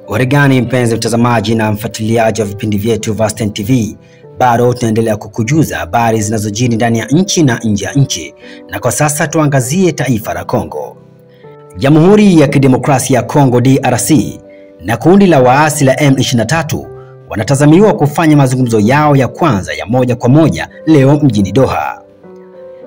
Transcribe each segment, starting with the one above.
Warigani mpenzi mtazamaji na mfuatiliaji wa vipindi vyetu vya Stein TV, bado tunaendelea kukujuza habari zinazojiri ndani ya nchi na nje ya nchi, na kwa sasa tuangazie taifa la Kongo. Jamhuri ya Kidemokrasia ya Kongo DRC na kundi la waasi la M23 wanatazamiwa kufanya mazungumzo yao ya kwanza ya moja kwa moja leo mjini Doha.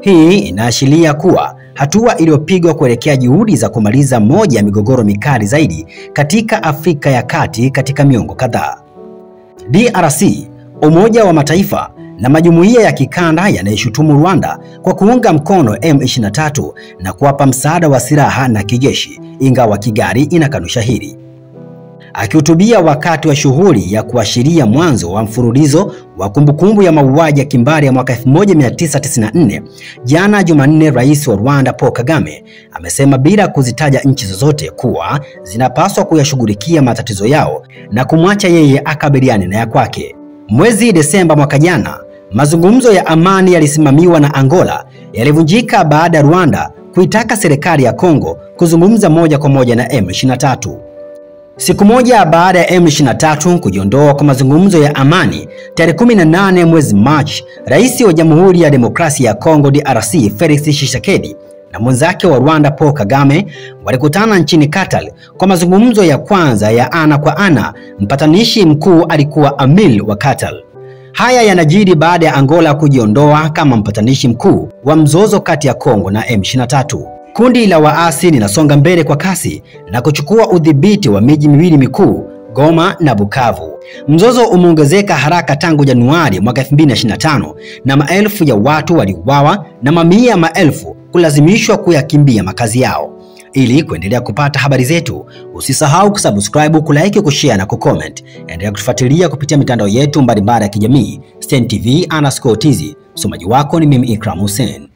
Hii inaashiria kuwa hatua iliyopigwa kuelekea juhudi za kumaliza moja ya migogoro mikali zaidi katika Afrika ya Kati katika miongo kadhaa. DRC, Umoja wa Mataifa na majumuiya ya kikanda yanayoshutumu Rwanda kwa kuunga mkono M23 na kuwapa msaada wa silaha na kijeshi, ingawa Kigali inakanusha hili. Akihutubia wakati wa shughuli ya kuashiria mwanzo wa mfululizo wa kumbukumbu ya mauaji ya kimbari ya mwaka 1994, jana Jumanne, Rais wa Rwanda Paul Kagame amesema bila kuzitaja nchi zozote kuwa zinapaswa kuyashughulikia matatizo yao na kumwacha yeye akabiliane na ya kwake. Mwezi Desemba mwaka jana, mazungumzo ya amani yalisimamiwa na Angola yalivunjika baada ya Rwanda kuitaka serikali ya Kongo kuzungumza moja kwa moja na M23. Siku moja baada ya M23 kujiondoa kwa mazungumzo ya amani, tarehe 18 mwezi Machi, Rais wa Jamhuri ya Demokrasia ya Kongo DRC Felix Tshisekedi na mwenzake wa Rwanda Paul Kagame walikutana nchini Qatar kwa mazungumzo ya kwanza ya ana kwa ana. Mpatanishi mkuu alikuwa Amil wa Qatar. Haya yanajiri baada ya Angola kujiondoa kama mpatanishi mkuu wa mzozo kati ya Kongo na M23. Kundi la waasi linasonga mbele kwa kasi na kuchukua udhibiti wa miji miwili mikuu, Goma na Bukavu. Mzozo umeongezeka haraka tangu Januari mwaka 2025 na maelfu ya watu waliuawa na mamia maelfu kulazimishwa kuyakimbia makazi yao. Ili kuendelea kupata habari zetu, usisahau kusubscribe, kulike, kushare na kucomment. Endelea kutufuatilia kupitia mitandao yetu mbalimbali ya kijamii. Stein TV_TZ. Msomaji wako ni mimi Ikram Hussein.